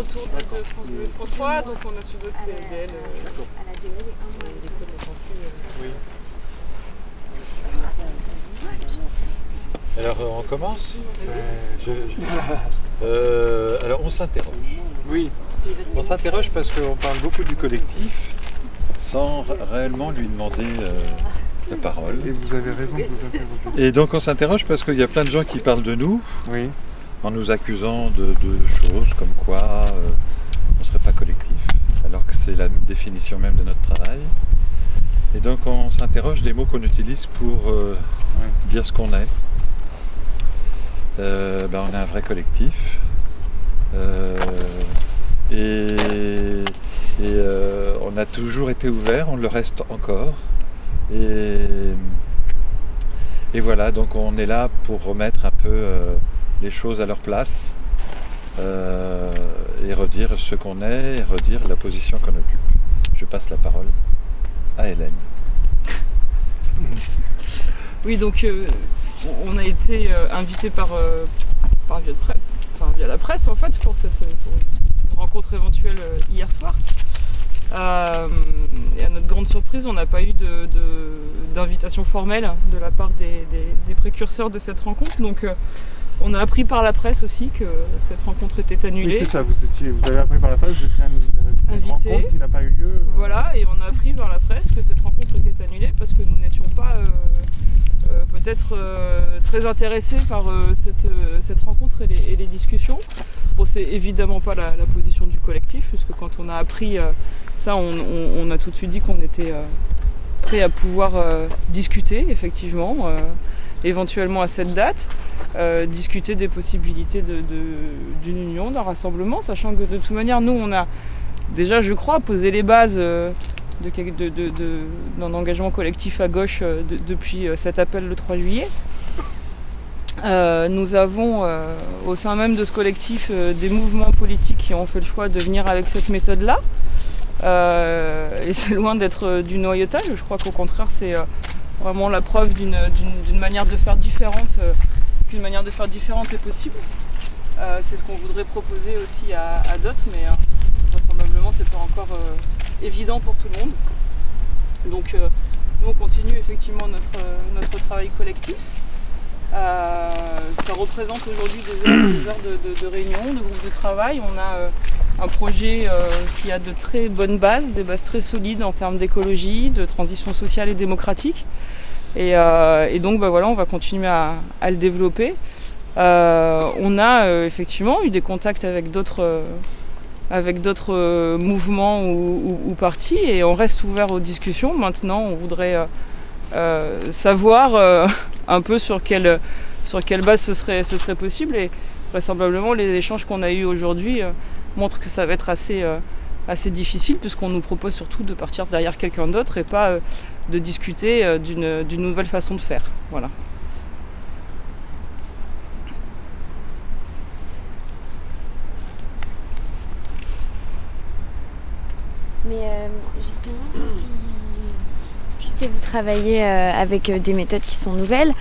autour de France 3, donc on a ce dossier ADL. À la DL et un mois. Oui. Alors on commence. Alors on s'interroge. Oui. On s'interroge parce qu'on parle beaucoup du collectif sans réellement lui demander la parole. Et vous avez raison de vous interroger. Et donc on s'interroge parce qu'il y a plein de gens qui parlent de nous Oui. en nous accusant de choses comme quoi on ne serait pas collectif, alors que c'est la définition même de notre travail. Et donc on s'interroge des mots qu'on utilise pour dire ce qu'on est. On est un vrai collectif. On a toujours été ouvert, on le reste encore. Et voilà, donc on est là pour remettre un peu les choses à leur place et redire ce qu'on est et redire la position qu'on occupe. Je passe la parole à Hélène. Oui, donc on a été invité via la presse en fait pour une rencontre éventuelle hier soir. Et à notre grande surprise, on n'a pas eu d'invitation formelle de la part des précurseurs de cette rencontre. Donc on a appris par la presse aussi que cette rencontre était annulée. Oui, c'est ça, vous avez appris par la presse, vous étiez invité, une rencontre qui n'a pas eu lieu. Voilà, et on a appris par la presse que cette rencontre était annulée parce que nous n'étions pas peut-être très intéressés par cette rencontre et les discussions. Bon, c'est évidemment pas la position du collectif, puisque quand on a appris ça, on a tout de suite dit qu'on était prêt à pouvoir discuter, effectivement, éventuellement à cette date, discuter des possibilités d'une union, d'un rassemblement, sachant que de toute manière, nous, on a déjà, je crois, posé les bases d'un engagement collectif à gauche depuis cet appel le 3 juillet. Nous avons au sein même de ce collectif des mouvements politiques qui ont fait le choix de venir avec cette méthode-là. Et c'est loin d'être du noyautage. Je crois qu'au contraire, c'est vraiment la preuve d'une manière de faire différente, qu'une manière de faire différente est possible. C'est ce qu'on voudrait proposer aussi à d'autres, mais vraisemblablement, c'est pas encore évident pour tout le monde. Donc, nous, on continue effectivement notre travail collectif. Ça représente aujourd'hui des heures de réunion, de groupe de travail. On a un projet qui a de très bonnes bases, des bases très solides en termes d'écologie, de transition sociale et démocratique. Et donc voilà, on va continuer à le développer. On a effectivement eu des contacts avec d'autres mouvements ou partis et on reste ouvert aux discussions. Maintenant, on voudrait savoir un peu sur quelle base ce serait possible, et vraisemblablement les échanges qu'on a eus aujourd'hui montrent que ça va être assez difficile, puisqu'on nous propose surtout de partir derrière quelqu'un d'autre et pas de discuter d'une nouvelle façon de faire. Voilà. Mais justement, puisque vous travaillez avec des méthodes qui sont nouvelles,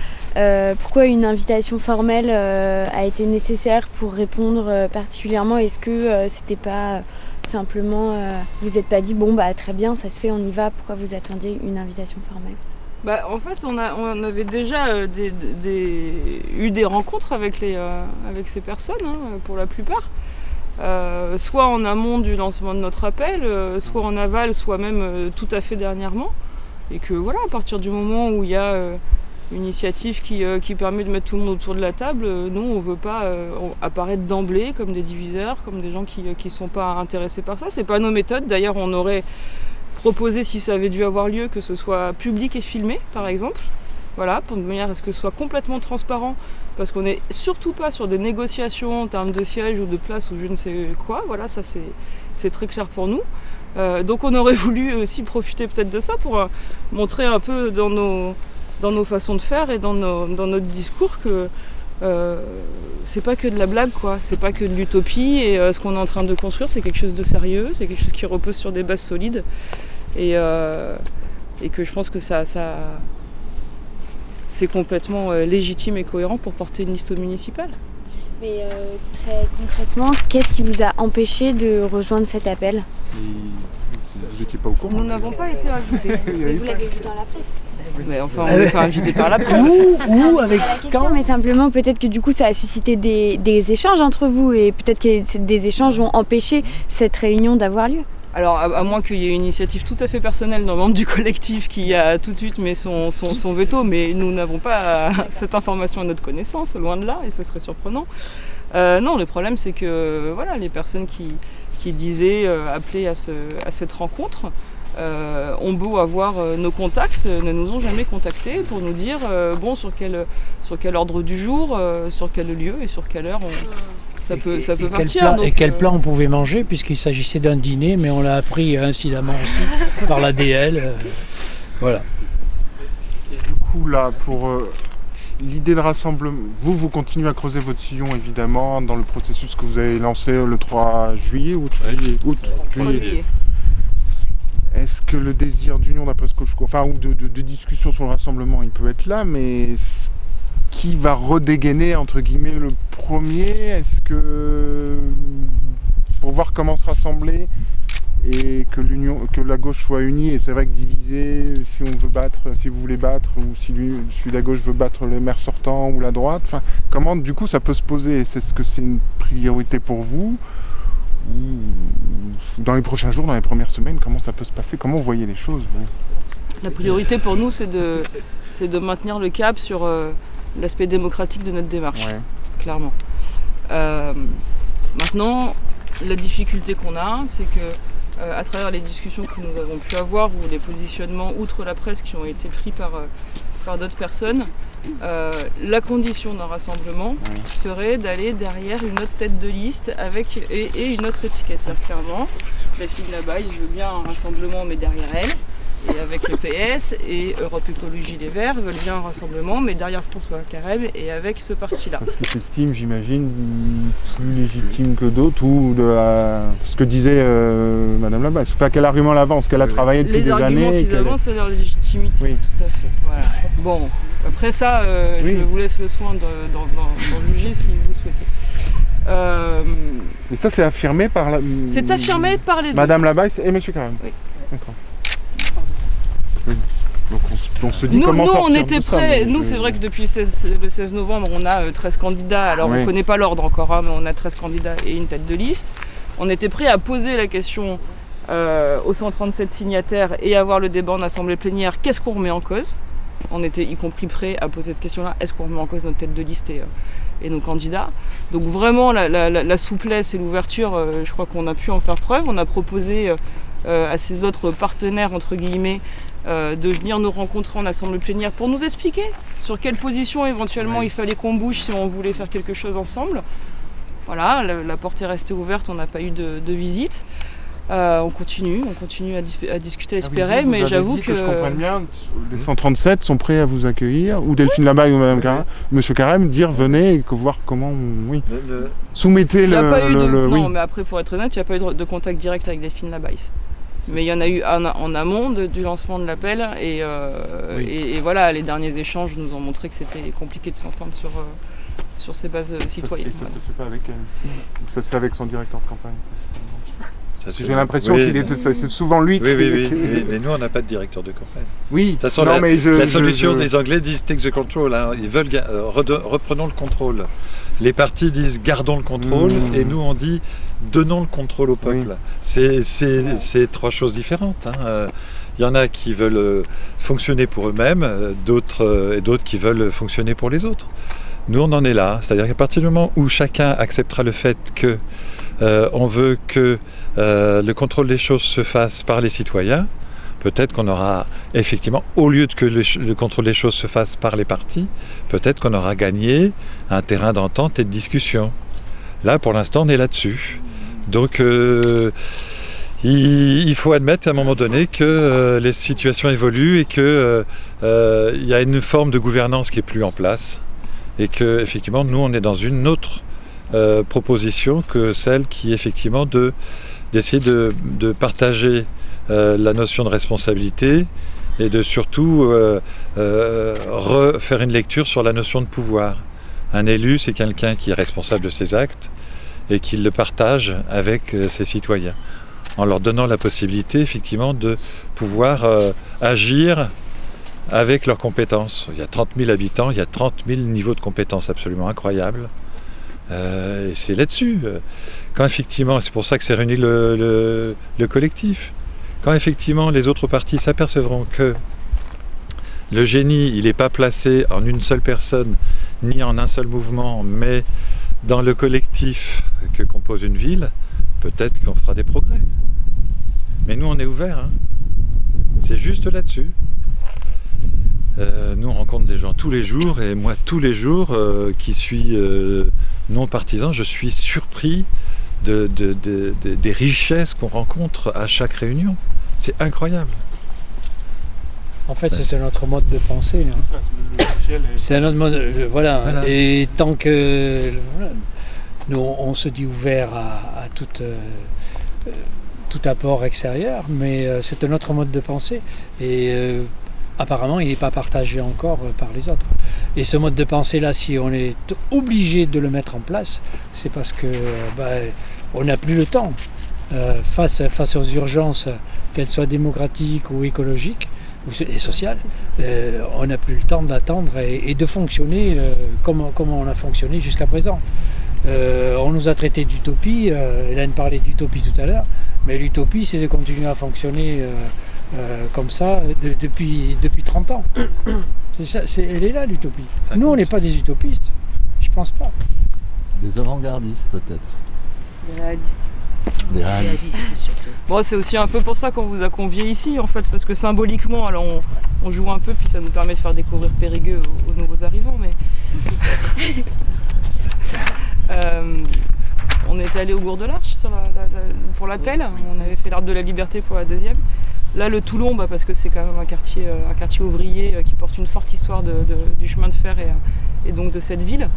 pourquoi une invitation formelle a été nécessaire pour répondre particulièrement? Est-ce que c'était pas simplement, vous n'êtes pas dit bon bah très bien, ça se fait, on y va, pourquoi vous attendiez une invitation formelle? En fait, on avait déjà eu des rencontres avec ces personnes, pour la plupart. Soit en amont du lancement de notre appel, soit en aval, soit même tout à fait dernièrement. Et que voilà, à partir du moment où il y a une initiative qui permet de mettre tout le monde autour de la table, nous on ne veut pas apparaître d'emblée comme des diviseurs, comme des gens qui ne sont pas intéressés par ça. C'est pas nos méthodes. D'ailleurs, on aurait proposé, si ça avait dû avoir lieu, que ce soit public et filmé, par exemple. Voilà, pour de manière à ce que ce soit complètement transparent, parce qu'on n'est surtout pas sur des négociations en termes de sièges ou de place ou je ne sais quoi. Voilà, ça c'est très clair pour nous. Donc on aurait voulu aussi profiter peut-être de ça pour montrer un peu dans nos façons de faire et dans notre discours que c'est pas que de la blague, quoi. C'est pas que de l'utopie, et ce qu'on est en train de construire, c'est quelque chose de sérieux, c'est quelque chose qui repose sur des bases solides, et que je pense que ça c'est complètement légitime et cohérent pour porter une liste municipale. Mais très concrètement, qu'est-ce qui vous a empêché de rejoindre cet appel? Vous n'étiez pas au courant? Nous n'avons pas été invités. Mais vous l'avez vu dans la presse. Mais enfin, on n'est pas invités par la presse. Ou avec La question, mais simplement peut-être que du coup ça a suscité des échanges entre vous et peut-être que des échanges ont empêché cette réunion d'avoir lieu. Alors, à moins qu'il y ait une initiative tout à fait personnelle d'un membre du collectif qui a tout de suite mis son veto, mais nous n'avons pas cette information à notre connaissance, loin de là, et ce serait surprenant. Non, le problème c'est que voilà, les personnes qui disaient appeler à cette rencontre ont beau avoir nos contacts, ne nous ont jamais contactés pour nous dire bon sur quel ordre du jour, sur quel lieu et sur quelle heure ça peut partir. Et quel plat on pouvait manger, puisqu'il s'agissait d'un dîner, mais on l'a appris incidemment aussi par l'ADL. Voilà. Et du coup, là, pour l'idée de rassemblement, vous continuez à creuser votre sillon, évidemment, dans le processus que vous avez lancé le 3 juillet, juillet. Est-ce que le désir d'union, d'après ce que je crois, ou de discussion sur le rassemblement, il peut être là, mais qui va redégainer, entre guillemets, le premier? Est-ce que, pour voir comment se rassembler et que la gauche soit unie, et c'est vrai que diviser, si vous voulez battre, ou si celui de la gauche veut battre le maire sortant ou la droite, comment du coup ça peut se poser? Est-ce que c'est une priorité pour vous? Dans les prochains jours, dans les premières semaines, comment ça peut se passer? Comment vous voyez les choses, vous? La priorité pour nous, c'est de maintenir le cap sur l'aspect démocratique de notre démarche, clairement. Maintenant, la difficulté qu'on a, c'est que à travers les discussions que nous avons pu avoir, ou les positionnements outre la presse qui ont été pris par d'autres personnes, la condition d'un rassemblement serait d'aller derrière une autre tête de liste et une autre étiquette. C'est-à-dire clairement, Delphine Labaille veut bien un rassemblement, mais derrière elle, et avec le PS et Europe Écologie Les Verts veulent bien un rassemblement, mais derrière François Carême et avec ce parti-là. Parce qu'il s'estime, j'imagine, plus légitime que d'autres, ou ce que disait Madame Labaille. Quel argument elle avance, qu'elle a travaillé depuis des années. Les arguments qu'ils avancent, c'est leur légitimité, tout à fait. Voilà. Bon, après ça, je vous laisse le soin d'en juger si vous le souhaitez. Mais ça, c'est affirmé par la... C'est affirmé par les deux. Madame Labaille et M. Carême. Oui. D'accord. Donc on se dit comment sortir on était prêts. Ça, nous, c'est vrai que depuis le 16 novembre, on a 13 candidats. Alors, on ne connaît pas l'ordre encore, mais on a 13 candidats et une tête de liste. On était prêts à poser la question aux 137 signataires et avoir le débat en assemblée plénière. Qu'est-ce qu'on remet en cause? On était y compris prêts à poser cette question-là. Est-ce qu'on remet en cause notre tête de liste et nos candidats? Donc vraiment, la souplesse et l'ouverture, je crois qu'on a pu en faire preuve. On a proposé à ces autres partenaires, entre guillemets, de venir nous rencontrer en assemblée plénière pour nous expliquer sur quelle position éventuellement il fallait qu'on bouge si on voulait faire quelque chose ensemble. Voilà, la porte est restée ouverte, on n'a pas eu de visite. On continue à discuter, à espérer, mais j'avoue que... je comprenne bien, les 137 sont prêts à vous accueillir, ou Delphine Labaille ou Madame Carême, Monsieur Carême, dire venez et voir comment... Soumettez Non, mais après, pour être honnête, il n'y a pas eu de contact direct avec Delphine Labaille. Mais il y en a eu en amont du lancement de l'appel et voilà, les derniers échanges nous ont montré que c'était compliqué de s'entendre sur ces bases citoyennes. Et ça se fait pas avec elle, ça se fait avec son directeur de campagne. J'ai l'impression c'est souvent lui qui... Oui, mais nous on n'a pas de directeur de campagne. Oui, de toute façon, la solution, les Anglais disent take the control, hein. Ils veulent reprenons le contrôle. Les partis disent gardons le contrôle et nous on dit donnons le contrôle au peuple. C'est trois choses différentes. Il y en a qui veulent fonctionner pour eux-mêmes, d'autres qui veulent fonctionner pour les autres. Nous on en est là, c'est-à-dire qu'à partir du moment où chacun acceptera le fait que on veut que le contrôle des choses se fasse par les citoyens, peut-être qu'on aura effectivement, au lieu que le contrôle des choses se fasse par les partis, peut-être qu'on aura gagné un terrain d'entente et de discussion. Là, pour l'instant, on est là-dessus. Donc, il faut admettre à un moment donné que les situations évoluent et qu'il y a une forme de gouvernance qui n'est plus en place. Et que, effectivement, nous, on est dans une autre proposition que celle qui, effectivement, d'essayer de partager la notion de responsabilité et de surtout refaire une lecture sur la notion de pouvoir. Un élu, c'est quelqu'un qui est responsable de ses actes et qui le partage avec ses citoyens, en leur donnant la possibilité effectivement de pouvoir agir avec leurs compétences. Il y a 30 000 habitants, il y a 30 000 niveaux de compétences absolument incroyables. Et c'est là-dessus. Quand effectivement, c'est pour ça que s'est réuni le collectif, quand effectivement les autres partis s'apercevront que le génie, il n'est pas placé en une seule personne, ni en un seul mouvement, mais dans le collectif que compose une ville, peut-être qu'on fera des progrès. Mais nous, on est ouverts. Hein. C'est juste là-dessus. Nous, on rencontre des gens tous les jours, et moi, tous les jours, qui suis non partisan, je suis surpris des richesses qu'on rencontre à chaque réunion. C'est incroyable. En fait, c'est notre mode de pensée. Hein. C'est ça, le logiciel est- C'est notre mode. Voilà. Voilà. Et tant que nous, on se dit ouvert à tout apport extérieur, mais c'est notre mode de pensée. Et apparemment, il n'est pas partagé encore par les autres. Et ce mode de pensée-là, si on est obligé de le mettre en place, c'est parce que on n'a plus le temps. Face aux urgences, qu'elles soient démocratiques ou écologiques, et sociales, on n'a plus le temps d'attendre et de fonctionner comme on a fonctionné jusqu'à présent. On nous a traité d'utopie, Hélène parlait d'utopie tout à l'heure, mais l'utopie c'est de continuer à fonctionner comme ça depuis 30 ans. C'est ça, elle est là l'utopie. Nous on n'est pas des utopistes, je pense pas. Des avant-gardistes peut-être. Des réalistes. Des réalistes. surtout. Bon, c'est aussi un peu pour ça qu'on vous a conviés ici, en fait, parce que symboliquement, alors on joue un peu, puis ça nous permet de faire découvrir Périgueux aux nouveaux arrivants, mais... on est allé au Gour de l'Arche pour l'appel, on avait fait l'Arbre de la Liberté pour la deuxième. Là, le Toulon, parce que c'est quand même un quartier ouvrier qui porte une forte histoire du chemin de fer et donc de cette ville.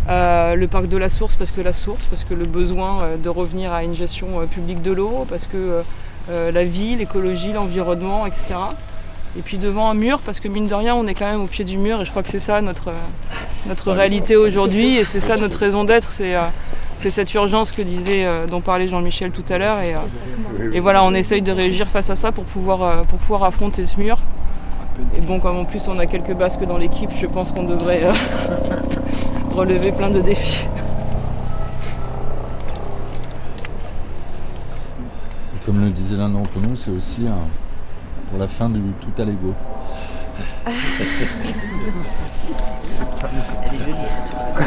Le parc de la Source, parce que le besoin de revenir à une gestion publique de l'eau, parce que la vie, l'écologie, l'environnement, etc. Et puis devant un mur, parce que mine de rien, on est quand même au pied du mur, et je crois que c'est ça notre réalité aujourd'hui, et c'est ça notre raison d'être, c'est cette urgence dont parlait Jean-Michel tout à l'heure, et voilà, on essaye de réagir face à ça pour pouvoir affronter ce mur. Et bon, comme en plus on a quelques basques dans l'équipe, je pense qu'on devrait relever plein de défis. Et comme le disait l'un d'entre nous, c'est aussi pour la fin du tout à l'ego. Elle est jolie cette phrase.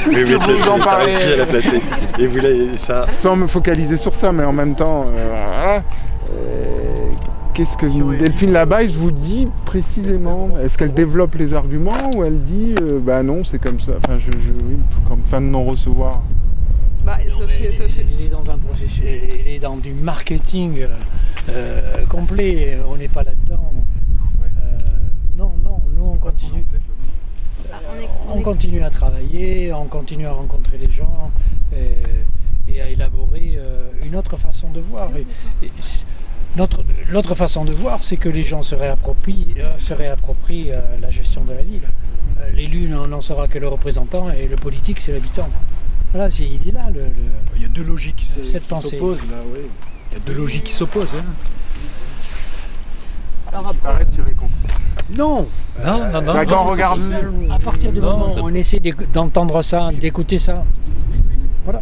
Oui, que vous en t'as parlez réussi à la placer. Et vous l'avez, ça... Sans me focaliser sur ça, mais en même temps, voilà. Qu'est-ce que Delphine Labaisse vous dit précisément? Est-ce qu'elle développe les arguments ou elle dit non, c'est comme ça, enfin, oui, comme fin de non-recevoir? Il est dans un processus, il est dans du marketing complet, on n'est pas là-dedans. Non, nous on continue. On continue à travailler, on continue à rencontrer les gens et à élaborer une autre façon de voir. L'autre façon de voir, c'est que les gens se réapproprient la gestion de la ville. L'élu n'en sera que le représentant et le politique, c'est l'habitant. Voilà, il est là. Il y a deux logiques qui s'opposent. là, oui. Il y a deux logiques qui s'opposent. Hein. Alors Ça après, reste irréconciliable. Non. C'est vrai qu'on regarde. À partir du moment où on essaie d'entendre ça, d'écouter ça, voilà.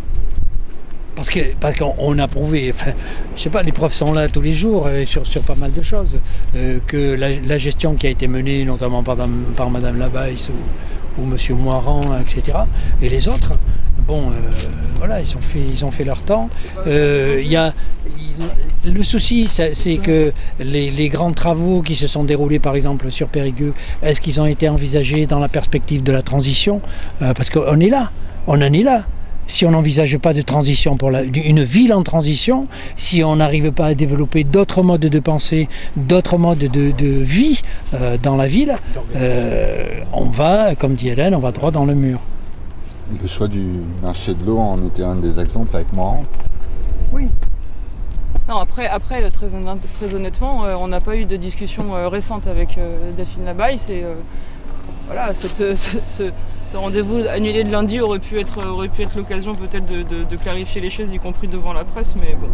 Parce qu'on a prouvé, enfin, je sais pas, les preuves sont là tous les jours sur pas mal de choses, que la gestion qui a été menée notamment par Madame Labaisse ou Monsieur Moirand, etc. et les autres, voilà, ils ont fait leur temps. Le souci, c'est que les grands travaux qui se sont déroulés, par exemple, sur Périgueux, est-ce qu'ils ont été envisagés dans la perspective de la transition? Parce qu'on est là, on en est là. Si on n'envisage pas de transition pour une ville en transition, si on n'arrive pas à développer d'autres modes de pensée, d'autres modes de vie dans la ville, on va, comme dit Hélène, on va droit dans le mur. Le choix du marché de l'eau en était un des exemples avec Moirand. Oui. non, après très honnêtement, on n'a pas eu de discussion récente avec Delphine Labaille. voilà, ce rendez-vous annulé de lundi aurait pu être l'occasion peut-être de clarifier les choses, y compris devant la presse, mais bon,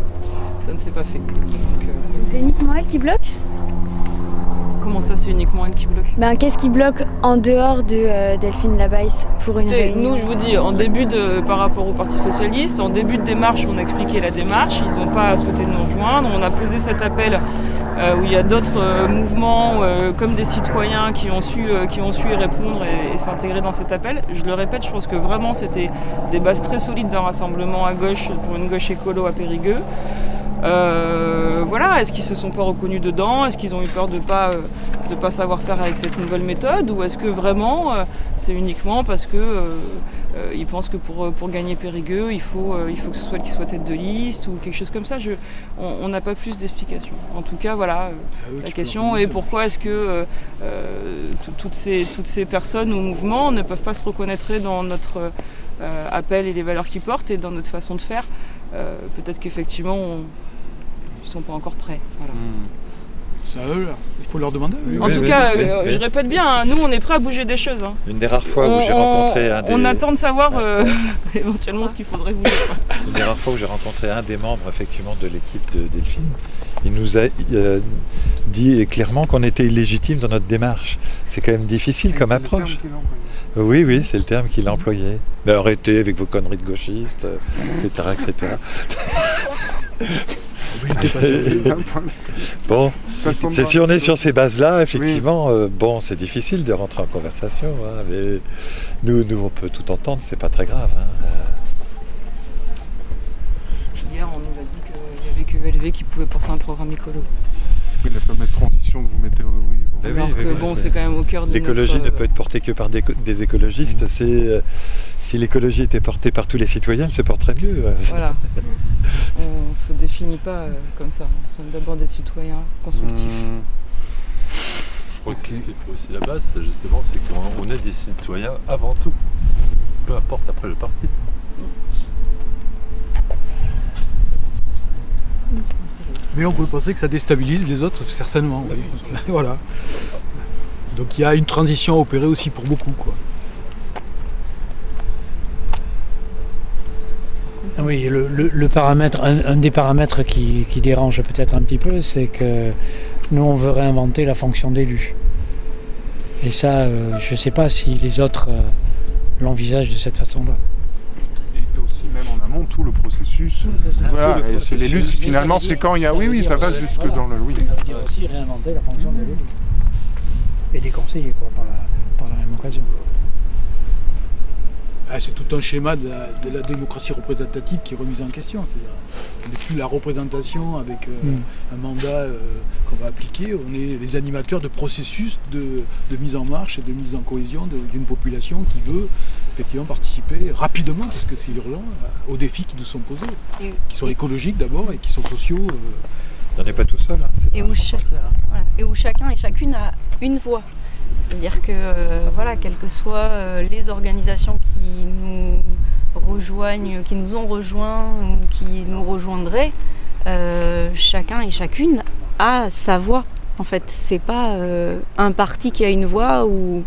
ça ne s'est pas fait. Donc c'est uniquement elle qui bloque ? Comment ça, c'est uniquement elle qui bloque ? Qu'est-ce qui bloque en dehors de Delphine Labaisse pour une réunion ? Nous, je vous dis, par rapport au Parti Socialiste, en début de démarche, on a expliqué la démarche, ils n'ont pas souhaité nous rejoindre, on a posé cet appel où il y a d'autres mouvements comme des citoyens qui ont su y répondre et s'intégrer dans cet appel. Je le répète, je pense que vraiment c'était des bases très solides d'un rassemblement à gauche pour une gauche écolo à Périgueux. Voilà, est-ce qu'ils se sont pas reconnus dedans ? Est-ce qu'ils ont eu peur de pas savoir faire avec cette nouvelle méthode ? Ou est-ce que vraiment c'est uniquement parce que ils pensent que pour gagner Périgueux, il faut que ce soit elle qui soit tête de liste ou quelque chose comme ça. On n'a pas plus d'explications. En tout cas, voilà, la question est pourquoi est-ce que toutes ces personnes ou mouvements ne peuvent pas se reconnaître dans notre appel et les valeurs qu'ils portent et dans notre façon de faire. Peut-être qu'effectivement, ils ne sont pas encore prêts. Voilà. C'est à eux, là. Il faut leur demander. En tout cas, je répète bien, nous, on est prêts à bouger des choses. Hein. Une des rares fois où j'ai rencontré un des... On attend de savoir éventuellement ce qu'il faudrait bouger. Une des rares fois où j'ai rencontré un des membres, effectivement, de l'équipe de Delphine. Il nous a dit clairement qu'on était illégitime dans notre démarche. C'est quand même difficile comme approche. Oui, c'est le terme qu'il a employé. Mais arrêtez avec vos conneries de gauchistes, etc. Bon, si on est sur ces bases-là, effectivement, c'est difficile de rentrer en conversation, hein, mais nous, on peut tout entendre, c'est pas très grave. Hein. Hier, on nous a dit qu'il n'y avait que LV qui pouvait porter un programme écolo. Oui, la fameuse transition que vous mettez Alors que c'est quand même au cœur de l'écologie ne peut être portée que par des écologistes. Si l'écologie était portée par tous les citoyens, elle se porterait mieux. Voilà. On ne se définit pas comme ça. Nous sommes d'abord des citoyens constructifs. Je crois que ce qui est aussi la base, justement, c'est qu'on est des citoyens avant tout. Peu importe après le parti. Mais on peut penser que ça déstabilise les autres, certainement. Oui. Voilà. Donc il y a une transition à opérer aussi pour beaucoup, quoi. Oui, le paramètre, un des paramètres qui dérange peut-être un petit peu, c'est que nous on veut réinventer la fonction d'élu. Et ça, je ne sais pas si les autres l'envisagent de cette façon-là. Et aussi même en amont tout le processus. Voilà, c'est les luttes finalement, c'est quand il y a. Oui, ça va jusque dans le. Oui. Ça veut dire aussi réinventer la fonction de l'élu. Et des conseillers, quoi, par la même occasion. C'est tout un schéma de la démocratie représentative qui est remise en question. On n'est plus la représentation avec un mandat qu'on va appliquer. On est les animateurs de processus de mise en marche et de mise en cohésion d'une population qui veut effectivement participer rapidement, parce que c'est urgent, aux défis qui nous sont posés, qui sont écologiques d'abord et qui sont sociaux. On n'est pas tout seul. Hein, et où chacun et chacune a une voix. C'est-à-dire que, quelles que soient les organisations qui nous rejoignent, qui nous ont rejoints ou qui nous rejoindraient, chacun et chacune a sa voix. En fait, c'est pas un parti qui a une voix où,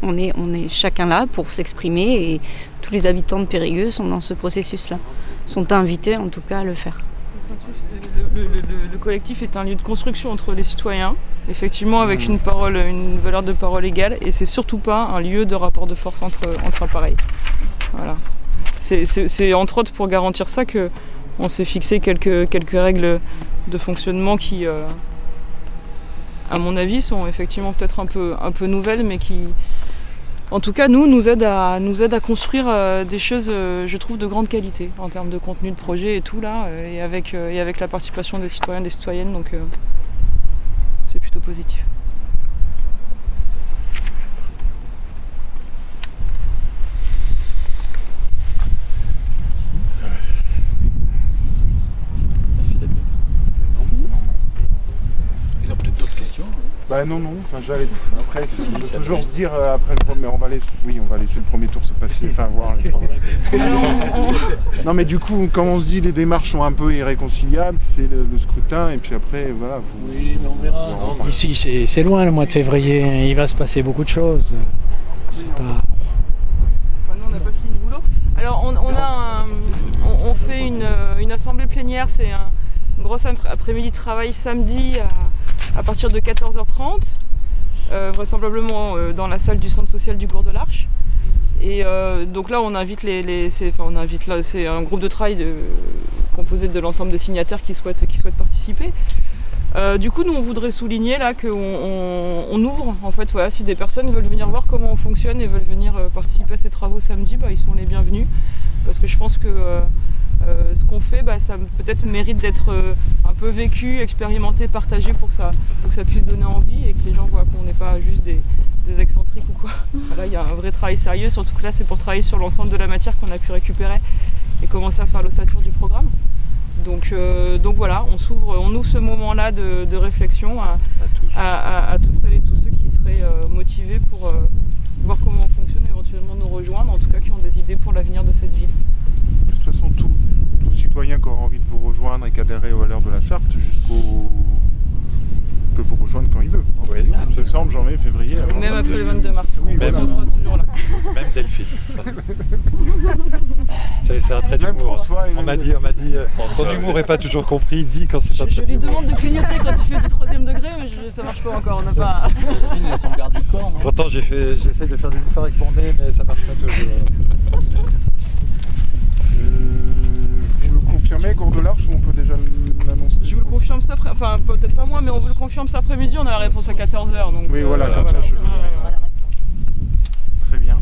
on est chacun là pour s'exprimer et tous les habitants de Périgueux sont dans ce processus-là, sont invités en tout cas à le faire. Le collectif est un lieu de construction entre les citoyens, effectivement avec une valeur de parole égale, et c'est surtout pas un lieu de rapport de force entre appareils. Voilà. C'est entre autres pour garantir ça qu'on s'est fixé quelques règles de fonctionnement qui, à mon avis, sont effectivement peut-être un peu nouvelles, mais qui, en tout cas, nous aident à construire des choses, je trouve, de grande qualité en termes de contenu de projet et tout là, et avec la participation des citoyens et des citoyennes, donc c'est plutôt positif. Ils ont peut-être d'autres questions. Bah non, j'allais. Après, on peut toujours se dire après le premier, on va laisser le premier tour se passer, enfin voir. Non mais du coup, comme on se dit, les démarches sont un peu irréconciliables, c'est le scrutin et puis après, voilà. Oui, mais on verra. Ici, c'est loin le mois de février, il va se passer beaucoup de choses. C'est pas... Enfin, nous, on n'a pas fini le boulot. Alors, on fait une assemblée plénière, c'est une grosse après-midi de travail samedi à partir de 14h30, vraisemblablement dans la salle du centre social du Gour de l'Arche. Et donc là, on invite c'est un groupe de travail composé de l'ensemble des signataires qui souhaitent participer. Du coup, nous, on voudrait souligner là qu'on ouvre, en fait, voilà, si des personnes veulent venir voir comment on fonctionne et veulent venir participer à ces travaux samedi, ils sont les bienvenus. Parce que je pense que ce qu'on fait, ça peut-être mérite d'être un peu vécu, expérimenté, partagé pour que ça puisse donner envie et que les gens voient qu'on n'est pas juste des excentriques ou quoi. Voilà, il y a un vrai travail sérieux, surtout que là, c'est pour travailler sur l'ensemble de la matière qu'on a pu récupérer et commencer à faire l'ossature du programme. Donc voilà, on ouvre ce moment-là de réflexion à toutes celles et tous ceux qui seraient motivés pour voir comment on fonctionne, éventuellement nous rejoindre, en tout cas qui ont des idées pour l'avenir de cette ville. De toute façon, tout citoyen qui aura envie de vous rejoindre et qui adhérer aux valeurs de la charte peut vous rejoindre quand il veut. Oui, décembre, janvier, février. Même après le 22 mars. Oui, on sera toujours là. Même Delphine. C'est un trait d'humour. On m'a dit, ton humour n'est pas toujours compris, dis quand c'est pas Je lui demande de clignoter quand tu fais du 3e degré, mais ça marche pas encore, on n'a pas... Delphine, elle s'en garde du corps, non? Pourtant j'essaie de faire des efforts avec mon nez, mais ça marche pas toujours. Vous le confirmez, Gour de l'Arche, ou on peut déjà l'annoncer? Je vous le confirme ça après, enfin peut-être pas moi, mais on vous le confirme cet après-midi, on a la réponse à 14h. Donc, oui, voilà, comme ça je le verrai. Très bien.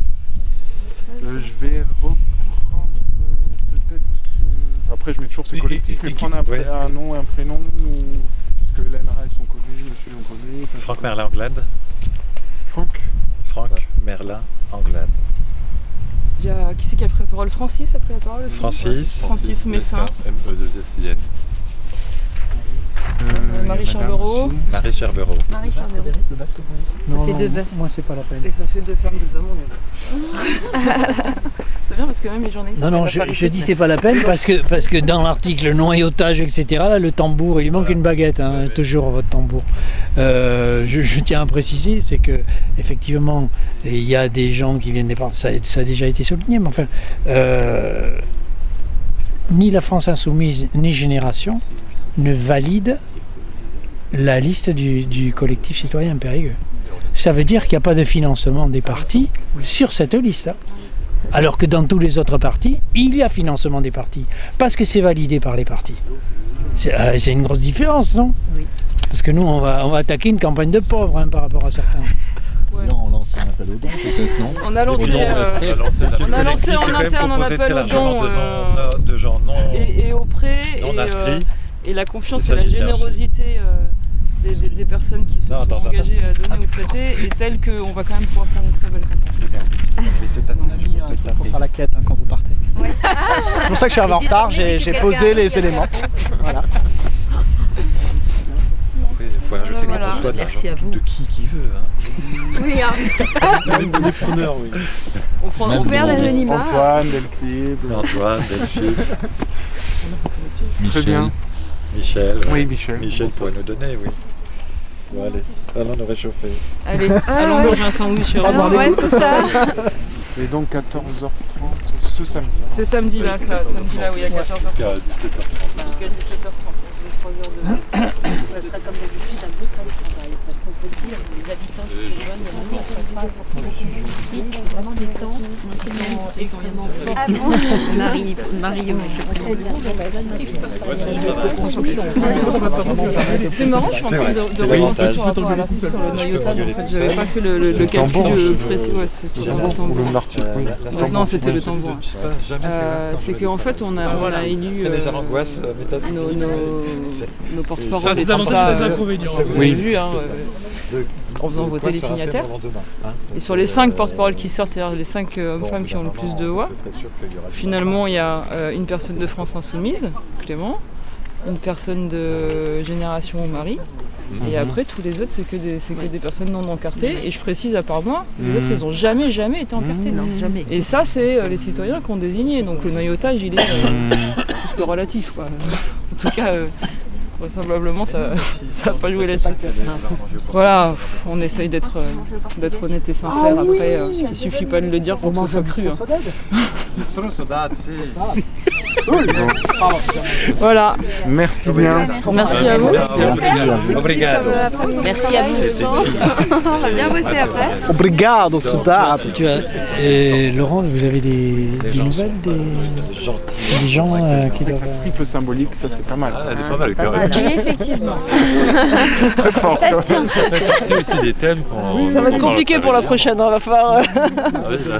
Je vais reprendre peut-être... Après je mets toujours ces collectifs, mais prendre un nom et un prénom, parce que Hélène Ray sont connus, monsieur on connaît... Franck Merlin Anglade. Franck Merlin Anglade. Qui c'est qui a pris la parole? Francis a pris la parole? Francis Messin. ME2SIN. Marie Cherbereau. Marie Cherbereau. Le basque Non, fait deux. moi c'est pas la peine. Et ça fait 2 femmes, 2 hommes. C'est bien parce que même les journalistes... Non, je dis c'est pas la peine parce que dans l'article noyautage, etc., là, le tambour, il manque une baguette, toujours votre tambour. Je tiens à préciser, c'est que effectivement, il y a des gens qui viennent des partis, ça a déjà été souligné, mais enfin, ni la France Insoumise, ni Génération ne valident la liste du collectif citoyen Périgueux. Ça veut dire qu'il n'y a pas de financement des partis sur cette liste. Alors que dans tous les autres partis, il y a financement des partis. Parce que c'est validé par les partis. C'est une grosse différence, non? Oui. Parce que nous, on va attaquer une campagne de pauvres par rapport à certains. Ouais. Là, on lance un appel aux dons, peut-être, non? On a lancé en interne un appel aux dons de gens non et au prêt inscrits. Et la confiance et la générosité des personnes qui se sont engagées à donner ou prêter est telle qu'on va quand même pouvoir faire une très belle campagne. On a mis un truc pour faire la quête quand vous partez. Ouais. C'est pour ça que je suis arrivé en retard, j'ai posé les éléments. Voilà. Il faut ajouter qu'on reçoit de l'argent de qui veut. Oui, Même les preneurs, oui. on perd l'anonymat. Antoine, Delphine. Très bien. Michel. Oui, Michel. Michel pourrait nous donner, oui. Bon, allez, nous réchauffer. Allez, allons manger un sandwich sur Ouais, c'est ça. Et donc 14h30 ce samedi. C'est samedi-là, samedi-là, oui, à 14h30. Jusqu'à 17h30. Jusqu'à 17h30. 3 heures de... Ça sera comme d'habitude un beau temps de travail, parce qu'on peut dire que les habitants qui se joignent, ils ne sont pas c'est vraiment des temps extrêmement C'est marrant, je suis en train de repenser sur rapport à l'article sur le noyautage. En fait, j'avais pas fait le calcul précis. Ouais, c'est sur le tambour. Non, c'était le tambour. C'est qu'en fait, on a élu nos porte-parole. C'est avantages et des inconvénients. Oui. En faisant voter les signataires. Et sur les 5 porte-paroles qui sortent, c'est-à-dire les 5 hommes-femmes qui ont le plus de voix, finalement il y a une personne de France Insoumise, Clément, une personne de Génération Marie, Et après, tous les autres, c'est que des personnes non encartées. Et je précise, à part moi, les autres, ils n'ont jamais été encartés. Non, jamais. Et ça, c'est les citoyens qui ont désigné. Donc le noyautage, il est plus que relatif, quoi. En tout cas, vraisemblablement, ça n'a pas joué là-dessus. Voilà, on essaye d'être honnête et sincère. Après, il suffit pas de le dire pour que ce soit cru. Voilà. Merci bien. Merci à vous. Obrigado. Merci à vous. On va bien bosser après. Obrigado, soldado. Et Laurent, vous avez des nouvelles des gens qui doivent... Triple symbolique, ça c'est pas mal. Ah, elle est pas mal quand même. Oui, effectivement. Très fort. Ça se tient. C'est aussi des thèmes qu'on... Ça va être compliqué pour la prochaine, on va faire.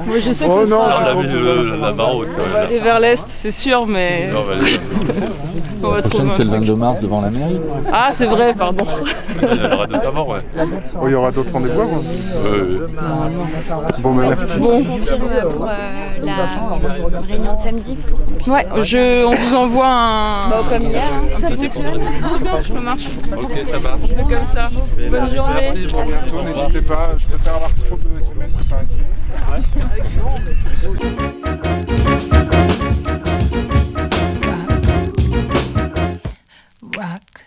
Moi, je sais que Oh ce non. sera... On a vu la Maroc quand On même. va aller vers l'Est, c'est sûr, mais Non, mais on va La trouver prochaine, un c'est le truc. 22 mars devant la mairie. Ah, c'est vrai, pardon. il y en aura d'autres avant, ouais. Oh, il y aura d'autres rendez-vous avant. Normalement. Bon, ben merci. On confirme pour la réunion de samedi. Ouais, on vous envoie un... Comme hier. un petit texte. C'est bien, ça marche. Ok, ça marche. Comme ça. Bonne journée. Merci, bon, Bientôt, n'hésitez pas, je préfère avoir trop de SMS, c'est pas ainsi. Rock.